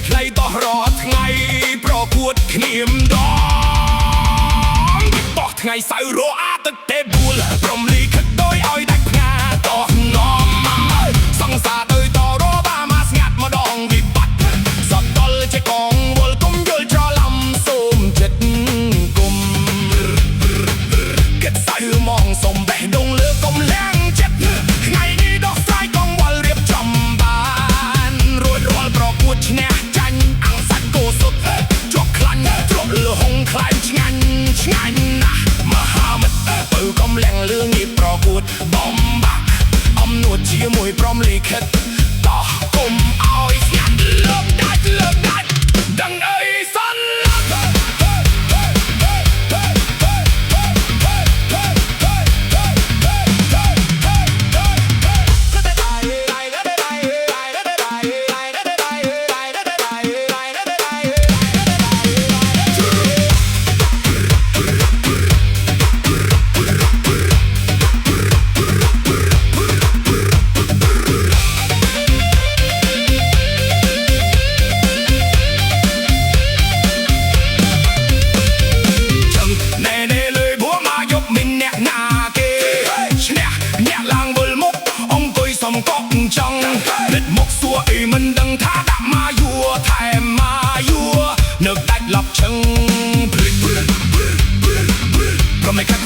ខ្លីតោះរត់ថ្ងៃប្រកួតគ្នាមដងបោះថ្ងៃសៅរ៍រអាទឹកទេបួលព្រមលីខិតដោយឲ្យដាច់ផ្ងាតោះងំសង្សារទៅតរបាមកស្ងាត់ម្ដងវិបត្តិសតលជាកងវល់គុំយល់ច្រឡំសូមចិត្តគុំគិតសៅមងសុំបេះដូងលើកុំលាងចិត្តថ្ងៃនេះដោះស្រាយកងវល់រៀបចំបានរួចរាល់ប្រកួតឈ្នះចាញ់អង្គសាច់គោសុទ្ធជាប់ខ្លាញ់ទ្រពលហុងខ្លាញ់ឆ្ងាញ់ណាស់មហាមិត្តបើកំលាំងលឿងនេះប្រកួតបំបាក់អំនួតជាមួយព្រមលីខិតតោះគុំឲ្យស្ងាត់លើកដាច់ដឹងអីសន្លប់កក់ចង់លិតមកសួរអីមិនដឹងថាដាក់មកយួរថែមមកយួរនៅដាច់ឡប់ឈឹងប្រមិនខាត់